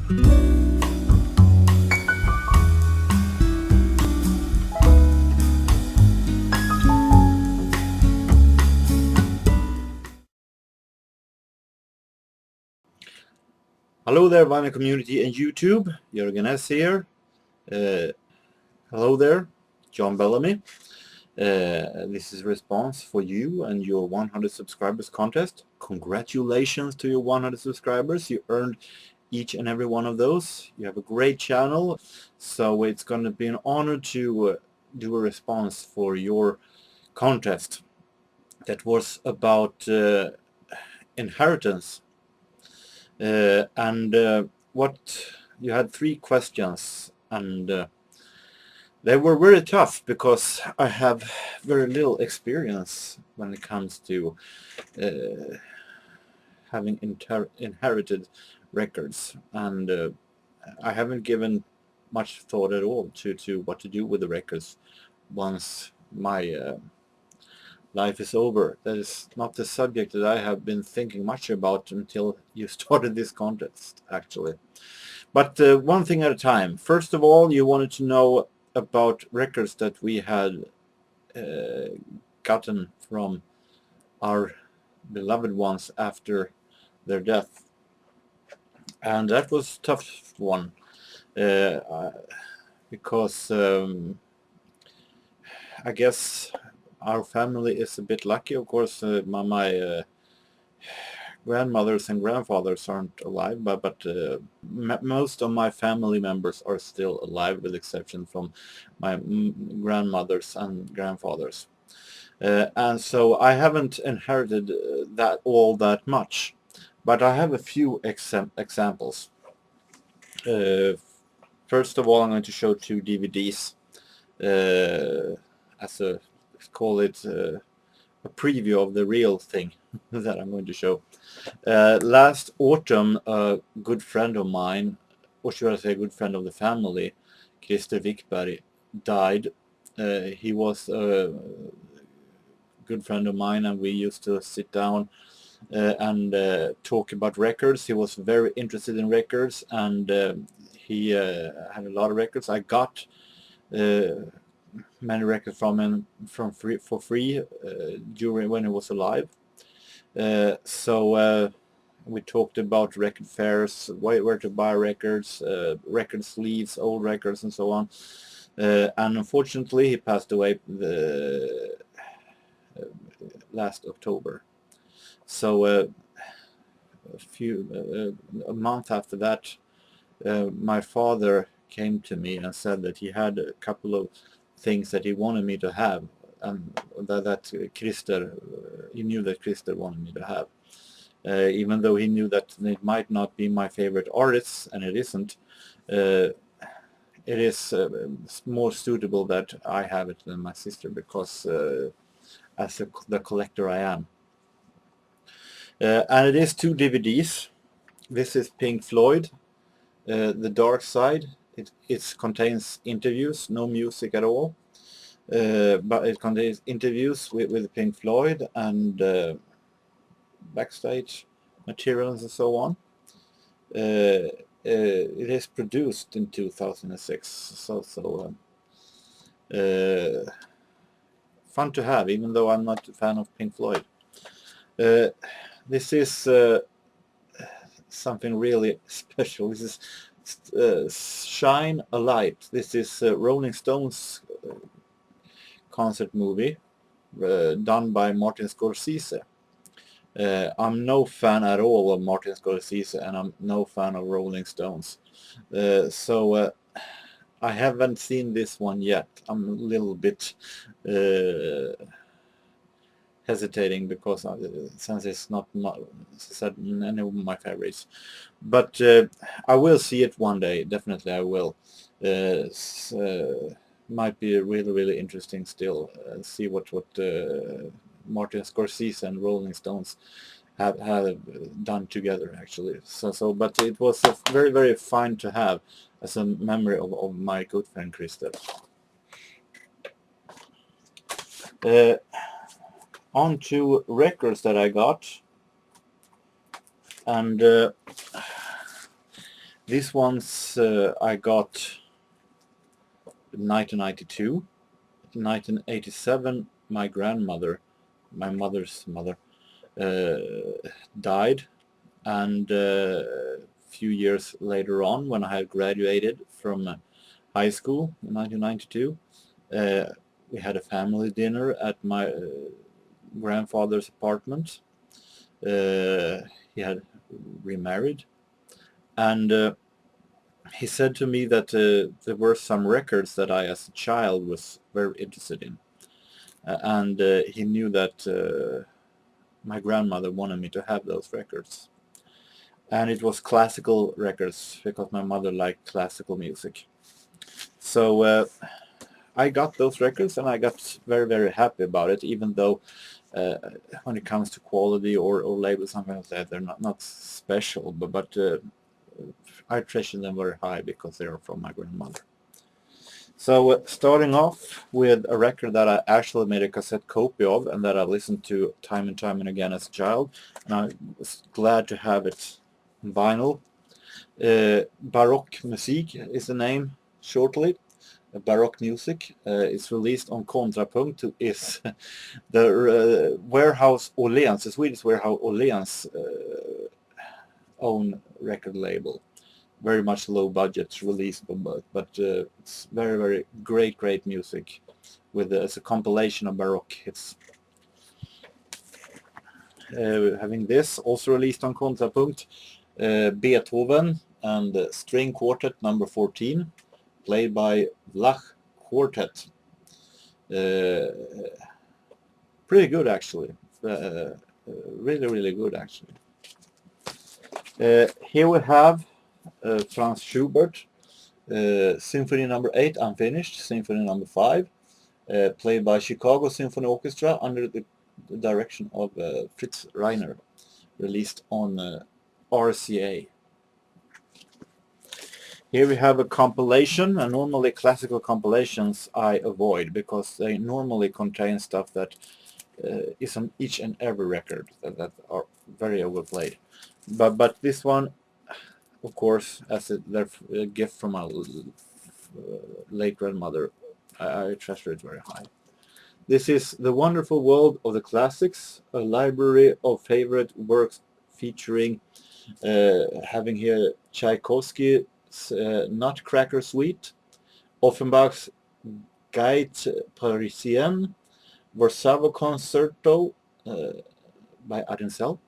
Hello there, vinyl community and YouTube. JorgenS here. Hello there, John Bellamy. This is Respons for you and your 100 subscribers contest. Congratulations to your 100 subscribers. You earned each and every one of those. You have a great channel, so it's going to be an honor to do a response for your contest that was about inheritance. What you had 3 questions, and they were very tough because I have very little experience when it comes to having inherited records, and I haven't given much thought at all to what to do with the records once my life is over. That is not the subject that I have been thinking much about until you started this contest, actually. But one thing at a time. First of all, you wanted to know about records that we had gotten from our beloved ones after their death. And that was a tough one, because I guess our family is a bit lucky. Of course, my grandmothers and grandfathers aren't alive, but most of my family members are still alive, with exception from my grandmothers and grandfathers. And so I haven't inherited all that much, but I have a few examples. First of all, I'm going to show 2 DVDs as a, call it a preview of the real thing that I'm going to show. Last autumn, a good friend of mine, or should I say a good friend of the family, Christer Wickberg, died. He was a good friend of mine, and we used to sit down and talk about records. He was very interested in records, and he had a lot of records. I got many records from him for free during when he was alive. So we talked about record fairs, where to buy records, record sleeves, old records, and so on. And unfortunately, he passed away last October. So a month after that, my father came to me and said that he had a couple of things that he wanted me to have, and that Christer, he knew that Christer wanted me to have. Even though he knew that it might not be my favorite artists, and it isn't, it is more suitable that I have it than my sister, because as the collector I am. And it is 2 DVDs. This is Pink Floyd, The Dark Side. It contains interviews, no music at all, but it contains interviews with Pink Floyd and backstage materials and so on. It is produced in 2006, so fun to have, even though I'm not a fan of Pink Floyd. This is something really special. This is Shine a Light. This is Rolling Stones concert movie done by Martin Scorsese. I'm no fan at all of Martin Scorsese, and I'm no fan of Rolling Stones. So I haven't seen this one yet. I'm a little bit hesitating because since it's not any of my favorites. But I will see it one day. Definitely I will. Might be really interesting still. See what Martin Scorsese and Rolling Stones have done together, actually. But it was very fine to have as a memory of my good friend Christer. On to records that I got, and These ones I got in 1992. 1987, my grandmother, my mother's mother, died, and a few years later on, when I had graduated from high school in 1992, we had a family dinner at my grandfather's apartment. He had remarried, and he said to me that there were some records that I, as a child, was very interested in, and he knew that my grandmother wanted me to have those records. And it was classical records, because my mother liked classical music. So I got those records, and I got very, very happy about it, even though when it comes to quality or label, something like that, they're not special, but I treasure them very high because they are from my grandmother. So starting off with a record that I actually made a cassette copy of, and that I listened to time and time and again as a child, and I was glad to have it on vinyl. Baroque Musik is the name shortly. Baroque music is released on Kontrapunkt, is the Warehouse Åhléns, the Swedish Warehouse Åhléns own record label. Very much low budget release, but it's very, very great music, with as a compilation of Baroque hits. Having this also released on Kontrapunkt, Beethoven and String Quartet number 14, played by Vlach Quartet. Pretty good, actually. Really good, actually. Here we have Franz Schubert, Symphony number 8, unfinished, Symphony number 5, played by Chicago Symphony Orchestra under the direction of Fritz Reiner, released on RCA. Here we have a compilation, and normally classical compilations I avoid, because they normally contain stuff that is on each and every record that are very overplayed. But this one, of course, as a gift from my late grandmother, I treasure it very high. This is The Wonderful World of the Classics, a library of favorite works featuring, having here Tchaikovsky's Nutcracker Suite, Offenbach's Gaite Parisienne, Warsaw Concerto by Adinsel,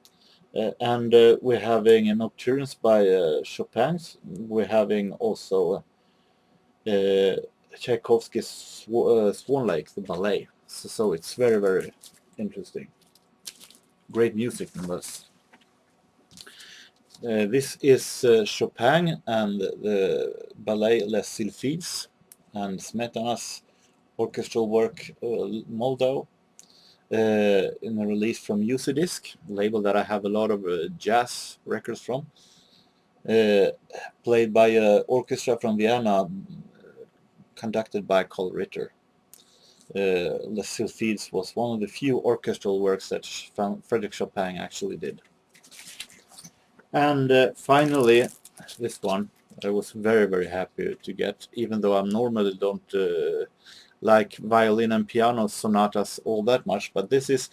and we're having Nocturnes by Chopin's. We're having also Tchaikovsky's Swan Lake, the ballet. So it's very, very interesting. Great music in this. This is Chopin and the ballet Les Sylphides, and Smetana's orchestral work Moldau, in a release from Usidisc, label that I have a lot of jazz records from, played by an orchestra from Vienna, conducted by Carl Ritter. Les Sylphides was one of the few orchestral works that Frédéric Chopin actually did. And finally, this one I was very, very happy to get, even though I normally don't like violin and piano sonatas all that much, but this is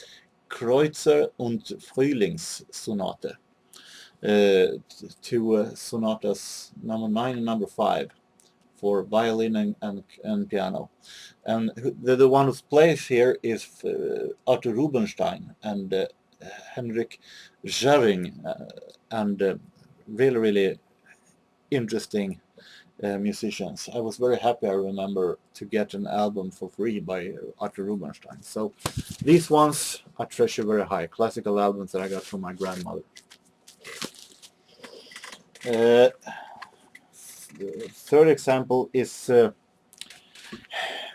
Kreutzer und Frühlingssonate, two sonatas, number 9 and number 5, for violin and piano. And the one who plays here is Arthur Rubinstein and Henrik Jarring, and really interesting musicians. I was very happy, I remember, to get an album for free by Arthur Rubinstein. So these ones I treasure very high, classical albums that I got from my grandmother. The third example is a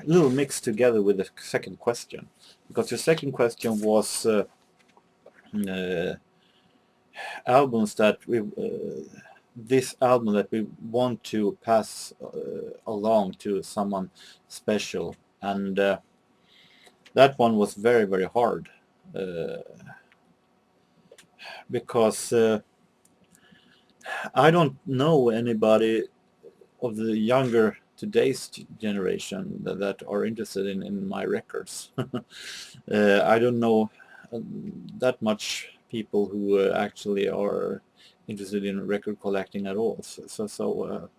little mixed together with the second question, because the second question was albums that we this album that we want to pass along to someone special, and that one was very, very hard, because I don't know anybody of the younger today's generation that are interested in my records. I don't know that much people who actually are interested in record collecting at all. So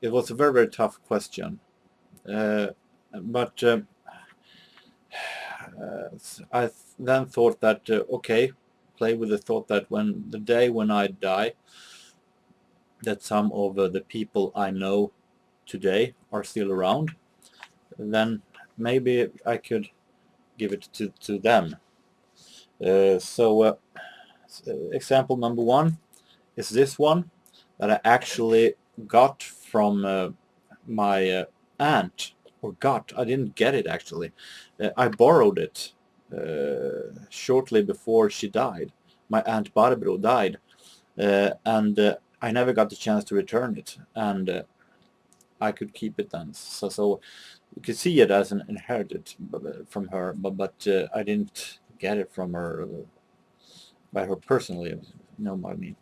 it was a very, very tough question. But I then thought that, okay, play with the thought that when the day when I die, that some of the people I know today are still around, then maybe I could give it to them. So example number one is this one that I actually got from my aunt, or I didn't get it actually. I borrowed it shortly before she died. My aunt Barbro died, and I never got the chance to return it, and I could keep it then. So you could see it as an inherited from her, but I didn't get it from her by her personally. You know what I mean.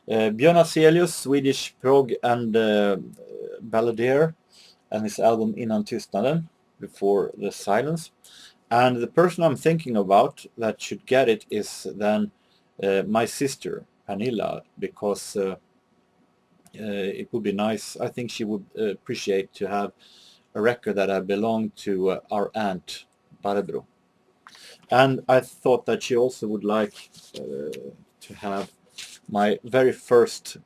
Björn Afzelius, Swedish prog and balladeer, and his album Innan tystnaden, Before the Silence. And the person I'm thinking about that should get it is then my sister Pernilla, because it would be nice. I think she would appreciate to have a record that I belong to our aunt Barbro. And I thought that she also would like to have my very first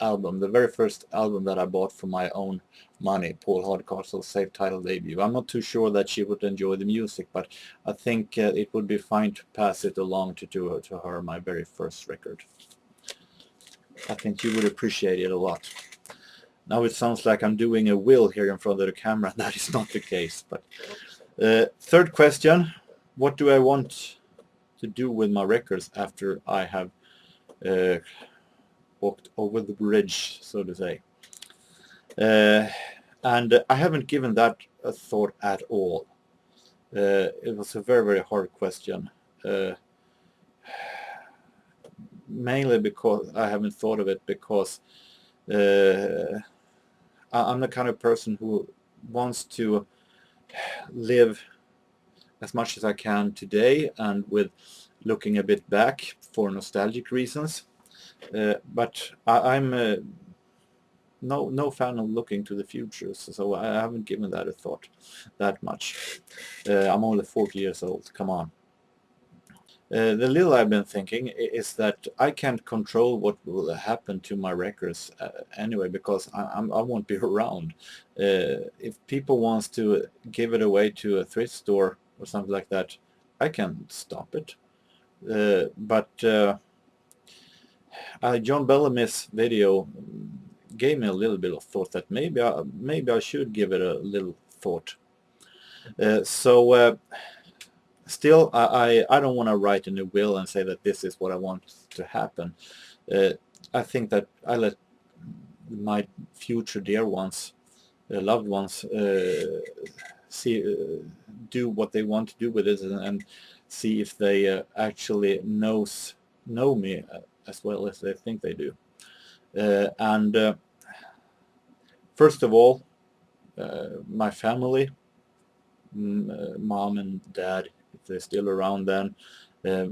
album, the very first album that I bought for my own money, Paul Hardcastle's self-titled debut. I'm not too sure that she would enjoy the music, but I think it would be fine to pass it along to her, my very first record. I think she would appreciate it a lot. Now it sounds like I'm doing a will here in front of the camera. That is not the case. But third question, what do I want to do with my records after I have walked over the bridge, so to say? And I haven't given that a thought at all. It was a very, very hard question. Mainly because I haven't thought of it, because I'm the kind of person who wants to live as much as I can today, and with looking a bit back for nostalgic reasons. But I'm no fan of looking to the future, so I haven't given that a thought that much. I'm only 40 years old, come on. The little I've been thinking is that I can't control what will happen to my records anyway, because I won't be around. If people wants to give it away to a thrift store or something like that, I can't stop it. But John Bellamys video gave me a little bit of thought that maybe I should give it a little thought. Still, I don't want to write in a will and say that this is what I want to happen. I think that I let my future dear ones, loved ones, do what they want to do with it, and see if they actually know me as well as they think they do. And first of all, my family, mom and dad, if they're still around then,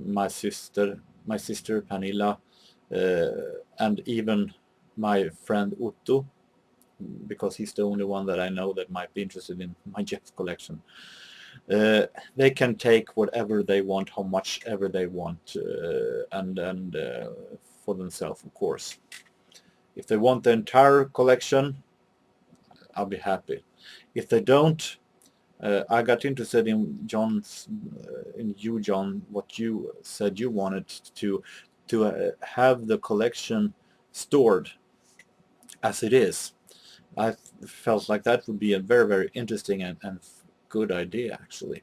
my sister Pernilla, and even my friend Otto, because he's the only one that I know that might be interested in my jazz collection. They can take whatever they want, how much ever they want, and for themselves, of course. If they want the entire collection, I'll be happy. If they don't, I got interested in you, John, what you said you wanted to have the collection stored as it is. I felt like that would be a very, very interesting and good idea, actually.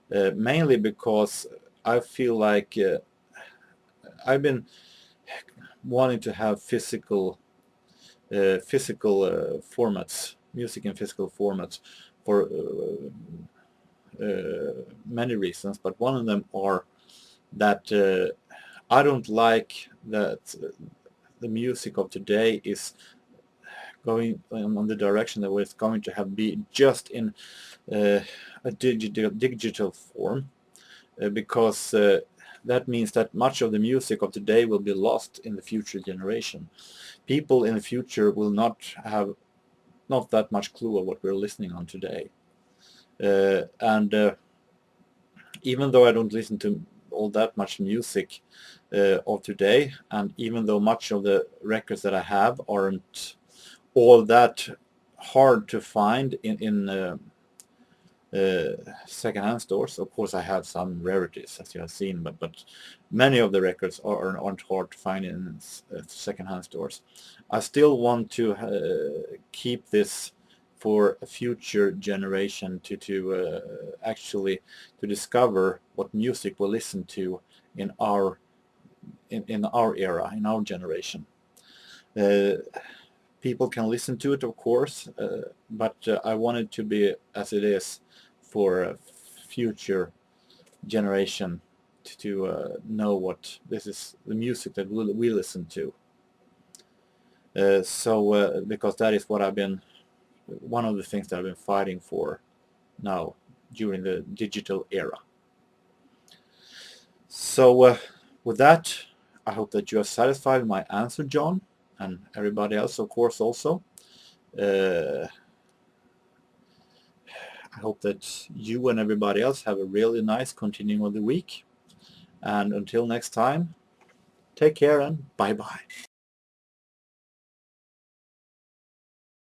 Mainly because I feel like I've been wanting to have physical formats, music in physical formats, for many reasons, but one of them are that I don't like that the music of today is going on the direction that it's going to have be just in a digital form, because that means that much of the music of today will be lost in the future generation. People in the future will not have that much clue of what we're listening on today. And even though I don't listen to all that much music of today, and even though much of the records that I have aren't all that hard to find in secondhand stores. Of course, I have some rarities, as you have seen, but many of the records aren't hard to find in secondhand stores. I still want to keep this for a future generation to actually to discover what music we'll listen to in our era, in our generation. People can listen to it, of course, but I want it to be as it is for a future generation to know what this is, the music that we listen to. Because that is what one of the things that I've been fighting for now during the digital era. So with that, I hope that you are satisfied with my answer, John, and everybody else, of course, also. I hope that you and everybody else have a really nice continuing of the week. And until next time, take care and bye-bye.